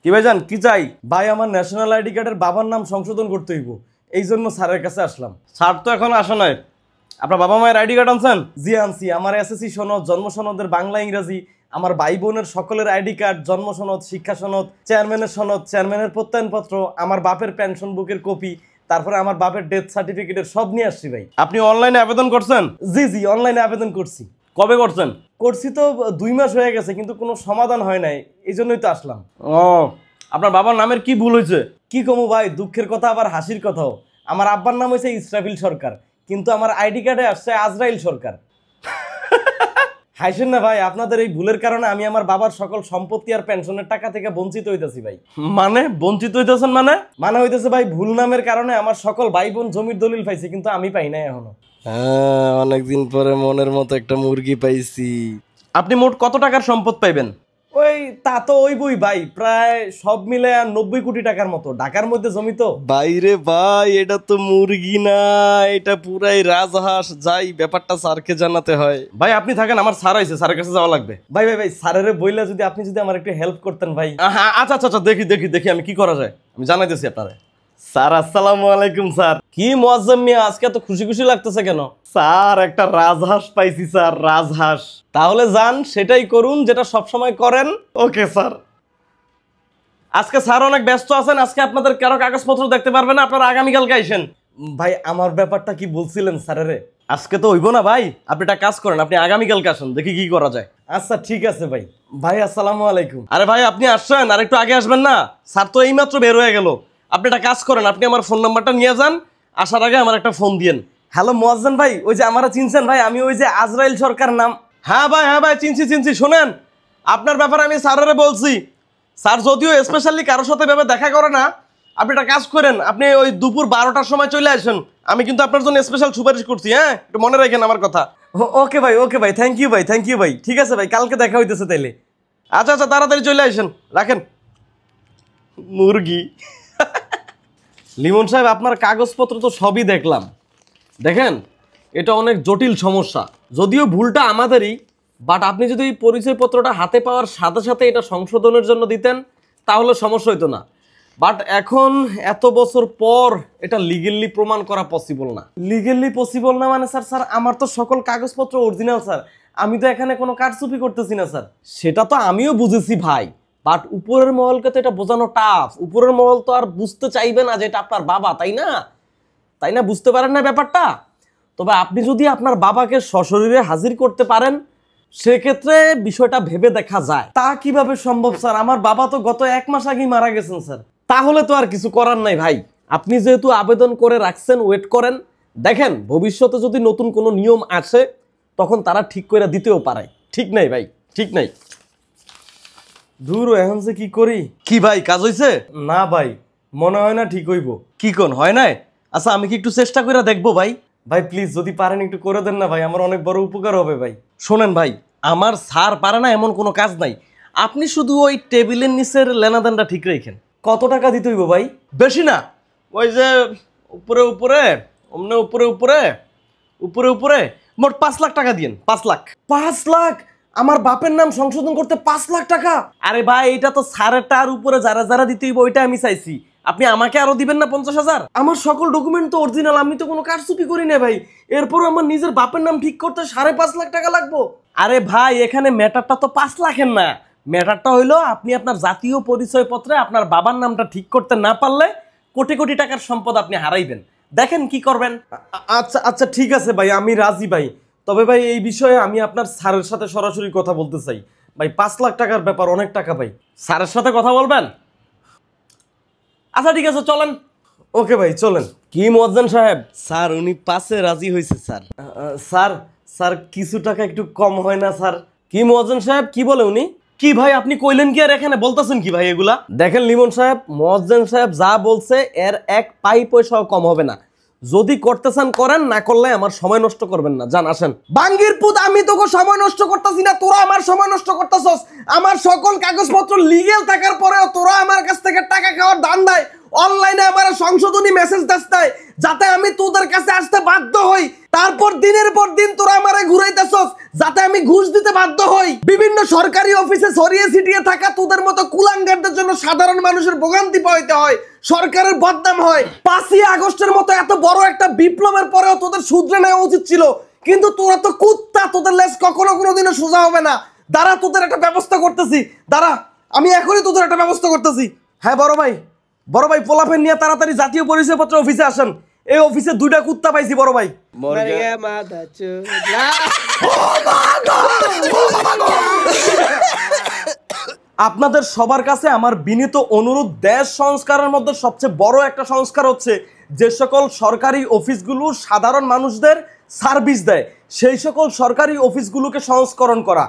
কি ভাইজান কি চাই? ভাই আমার ন্যাশনাল আইডি কার্ডের বাবার নাম সংশোধন করতে হইব, এই জন্য স্যারের কাছে আসলাম। স্যার তো এখন আসা নাই। আপনার বাবা মায়ের আইডি কার্ড আনছেন? জি আনছি। আমার এসএসসি সনদ, জন্ম সনদের বাংলা ইংরাজি, আমার ভাই বোনের সকলের আইডি কার্ড, জন্ম সনদ, শিক্ষা সনদ, চেয়ারম্যানের সনদ, চেয়ারম্যানের প্রত্যয়নপত্র, আমার বাপের পেনশন বুকের কপি, তারপরে আমার বাপের ডেথ সার্টিফিকেটের সব নিয়ে আসছি ভাই। আপনি অনলাইনে আবেদন করছেন? জি জি, অনলাইনে আবেদন করছি। কবে করছেন? করছি তো 2 মাস হয়ে গেছে, কিন্তু কোনো সমাধান হয় নাই, এই জন্যই তো আসলাম। ও, আপনার বাবার নামের কি ভুল হয়েছে? কি কমু ভাই, দুঃখের কথা আবার হাসির কথাও। আমার আব্বার নাম হয়েছে ইসরাফিল সরকার, কিন্তু আমার আইডি কার্ডে আসছে আজরাইল সরকার। হাসেন না ভাই, আপনাদের এই ভুলের কারণে আমি আমার বাবার সকল সম্পত্তি আর পেনশনের টাকা থেকে বঞ্চিত হইতেছি ভাই। মানে বঞ্চিত হইতেছেন মানে হইতেছে ভাই, ভুল নামের কারণে আমার সকল ভাই বোন জমির দলিল পাইছে, কিন্তু আমি পাই নাই এখনো। হ্যাঁ, অনেকদিন পরে মনের মতো একটা মুরগি পাইছি। আপনি মোট কত টাকার সম্পদ পাইবেন? ওই তা তো ওই বই ভাই, প্রায় সব মিলে 90 কোটি টাকার মতো। ঢাকার মধ্যে জমি তো। বাইরে ভাই, এটা তো মুরগি না, এটা পুরাই রাজহাঁস। যাই, ব্যাপারটা স্যারকে জানাতে হয়। ভাই আপনি থাকেন, আমার স্যার আইছে, স্যারের কাছে যাওয়া লাগবে। ভাই ভাই ভাই, স্যারের বইলা যদি আপনি আমার একটু হেল্প করতেন ভাই। হ্যাঁ আচ্ছা আচ্ছা আচ্ছা, দেখি আমি কি করা যায়, আমি জানাইতেছি আপনারে। স্যার আসসালামু আলাইকুম। স্যার কি মুয়াজ্জম মিয়া, আজকে এত খুশি খুশি লাগতেছে কেন? স্যার একটা রাজহাঁস পাইছি স্যার, রাজহাঁস। তাহলে যান, সেটাই করুন যেটা সব সময় করেন। Okay sir. আজকে স্যার অনেক ব্যস্ত আছেন, আজকে আপনাদের কারো কাগজপত্র দেখতে পারবেন না, আপনারা আগামীকালকে আইসেন। ভাই আমার ব্যাপারটা কি বলছিলেন স্যারেরে? আজকে তো হইব না ভাই, আপনি একটা কাজ করেন, আপনি আগামীকালকে আসেন, দেখি কি করা যায়। আচ্ছা ঠিক আছে ভাই। ভাই আসসালামু আলাইকুম। আরে ভাই আপনি আসছেন, আর একটু আগে আসবেন না? স্যার তো এইমাত্র বের হয়ে গেল। আপনি একটা কাজ করেন, আপনি আমার ফোন নাম্বারটা নিয়ে যান, আসার আগে আমার একটা ফোন দিয়েন। হ্যালো মুয়াজ্জম ভাই, ওই যে আমারা চিনছেন ভাই, আমি ওই যে আজরাইল সরকার নাম। হ্যাঁ ভাই চিনছি। শোনেন, আপনার ব্যাপারে আমি স্যারেরে বলছি। স্যার যদিও স্পেশালি কারোর সাথে ব্যাপারে দেখা করে না, আপনি একটা কাজ করেন, আপনি ওই দুপুর 12টার সময় চলে আসেন। আমি কিন্তু আপনার জন্য স্পেশাল সুপারিশ করছি, হ্যাঁ একটু মনে রাখেন আমার কথা। ওকে ভাই থ্যাংক ইউ ভাই। ঠিক আছে ভাই, কালকে দেখা হইতেছে তাইলে। আচ্ছা তাড়াতাড়ি চলে আসেন, রাখেন। মুরগি। লিমন সাহেব, আপনার কাগজপত্র তো সবই দেখলাম। দেখেন, এটা অনেক জটিল সমস্যা, যদিও ভুলটা আমাদেরই, বাট আপনি যদি এই পরিচয়পত্রটা হাতে পাওয়ার সাথে সাথে এটা সংশোধনের জন্য দিতেন তাহলে সমস্যা হইতো না। বাট এখন এত বছর পর এটা লিগেলি প্রমাণ করা পসিবল না। লিগেলি পসিবল না মানে? স্যার আমার তো সকল কাগজপত্র অরিজিনাল স্যার, আমি তো এখানে কোনো কারচুপি করতেছি না স্যার। সেটা তো আমিও বুঝেছি ভাই, বাট উপরের মহলকে তো এটা বোঝানো টাফ। উপরের মহল তো আর বুঝতে চাইবে না যে এটা আপনার বাবা, তাই না? বুঝতে পারেন না ব্যাপারটা? তবে আপনি যদি আপনার বাবাকে সশরীরে হাজির করতে পারেন, সেক্ষেত্রে বিষয়টা ভেবে দেখা যায়। তা কিভাবে সম্ভব স্যার? আমার বাবা তো গত 1 মাস আগেই মারা গেছেন স্যার। তাহলে তো আর কিছু করার নাই ভাই, আপনি যেহেতু আবেদন করে রাখছেন, ওয়েট করেন, দেখেন ভবিষ্যতে যদি নতুন কোনো নিয়ম আসে তখন তারা ঠিক করে দিতেও পারে। ঠিক নাই ভাই, ঠিক নাই। দূর, এখন যে কি করি? কি ভাই, কাজ হইছে? না ভাই, মনে হয় না ঠিক হইব। কি কোন হয় নাই? আচ্ছা আমি কি একটু চেষ্টা করে দেখবো ভাই? ভাই প্লিজ যদি পারেন একটু করে দেন না ভাই, আমার অনেক বড় উপকার হবে ভাই। শোনেন ভাই, আমার স্যার পারে না এমন কোনো কাজ নাই, আপনি শুধু ওই টেবিলের নিচের লেনাদেনটা ঠিক রাখেন। কত টাকা দিতে হইব ভাই? বেশি না, ওই যে উপরে অমনে উপরে মোট 5 লাখ টাকা দিয়েন। 5 লাখ? 5 লাখ? আমার বাপের নাম সংশোধন করতে 5 লাখ টাকা? আরে ভাই, এটা তো স্যারেরটা, আর উপরে যারা দিতে হইব ওইটা আমি চাইছি। আপনি আমাকে আরো দিবেন না 50,000? আমার সকল ডকুমেন্ট তো অরিজিনাল, আমি তো কোনো কারচুপি করি না ভাই। এরপর আমার নিজের বাপের নাম ঠিক করতে 5.5 লাখ টাকা লাগবো? আরে ভাই, এখানে ম্যাটারটা তো 5 লাখের না, ম্যাটারটা হইলো আপনি আপনার জাতীয় পরিচয়পত্রে আপনার বাবার নামটা ঠিক করতে না পারলে কোটি কোটি টাকার সম্পদ আপনি হারাইবেন। দেখেন কি করবেন। আচ্ছা ঠিক আছে ভাই, আমি রাজি ভাই। তবে ভাই এই বিষয়ে আমি আপনার স্যারের সাথে সরাসরি কথা বলতে চাই ভাই। 5 লাখ টাকার ব্যাপার, অনেক টাকা ভাই। স্যারের সাথে কথা বলবেন? আচ্ছা ঠিক আছে, চলেন। ওকে ভাই চলেন। কি মুয়াজ্জম সাহেব? স্যার উনি 5-এ রাজি হয়েছে স্যার। স্যার কিছু টাকা একটু কম হয় না স্যার? কি মুয়াজ্জম সাহেব, কি বলে উনি? কি ভাই আপনি কইলেন কি আর এখানে বলতেছেন কি ভাই এগুলা? দেখেন লিমন সাহেব, মুয়াজ্জম সাহেব যা বলছে এর 1 পয়সাও কম হবে না। যদি করতে চান করেন, না করলে আমার সময় নষ্ট করবেন না। জান আসেন। বাঙ্গির পুত, আমি তোকে সময় নষ্ট করতেছি না, তোরা আমার সময় নষ্ট করতেছস। আমার সকল কাগজপত্র লিগ্যাল থাকার পরেও তোরা আমার কাছ থেকে টাকা খাওয়ার দান দেয়, অনলাইনে আমার সংশোধনী মেসেজ দেয় যাতে আমি তোদের কাছে আসতে বাধ্য হই। তারপর দিনের পর দিন তোরা আমারে ঘুরাইতেছস যাতে আমি ঘুষ দিতে বাধ্য হই। বিভিন্ন সরকারি অফিসে ছড়িয়ে ছিটিয়ে থাকা তোদের মতো কুলাঙ্গারদের জন্য সাধারণ মানুষের ভোগান্তি পাইতে হয়, সরকারের বদনাম হয়। 5ই আগস্টের মতো এত বড় একটা বিপ্লবের পরেও তোদের শুধরে নেওয়া উচিত ছিল, কিন্তু তোরা তো কুত্তা, তোদের লেজ কখনো কোনোদিনও সোজা হবে না। দাঁড়া, তোদের একটা ব্যবস্থা করতেছি, দাঁড়া, আমি এখনই তোদের একটা ব্যবস্থা করতেছি। হ্যাঁ বড় ভাই, পোলাফেন নিয়ে তাড়াতাড়ি জাতীয় পরিচয়পত্র অফিসে আসেন। এই অফিসে 2টা কুত্তা পাইছি বড় ভাই। আপনাদের সবার কাছে আমার বিনীত অনুরোধ, দেশ সংস্কারের মধ্যে সবচেয়ে বড় একটা সংস্কার হচ্ছে যে সকল সরকারি অফিসগুলো সাধারণ মানুষদের সার্ভিস দেয় সেই সকল সরকারি অফিসগুলোকে সংস্করণ করা।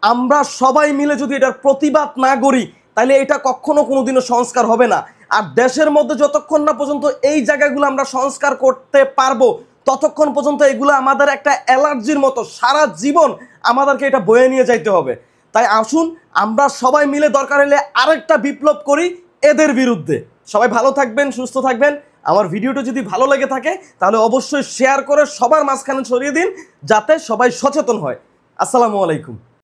আমরা সবাই মিলে যদি এটার প্রতিবাদ না করি তাহলে এটা কখনো কোনোদিনও সংস্কার হবে না। আর দেশের মধ্যে যতক্ষণ না পর্যন্ত এই জায়গাগুলো আমরা সংস্কার করতে পারবো ততক্ষণ পর্যন্ত এগুলো আমাদের একটা অ্যালার্জির মতো, সারা জীবন আমাদেরকে এটা বয়ে নিয়ে যাইতে হবে। তাই আসুন আমরা সবাই মিলে দরকার হলে আরেকটা বিপ্লব করি এদের বিরুদ্ধে। সবাই ভালো থাকবেন, সুস্থ থাকবেন। আমার ভিডিওটা যদি ভালো লেগে থাকে তাহলে অবশ্যই শেয়ার করে সবার মাঝখানে ছড়িয়ে দিন যাতে সবাই সচেতন হয়। আসসালামু আলাইকুম।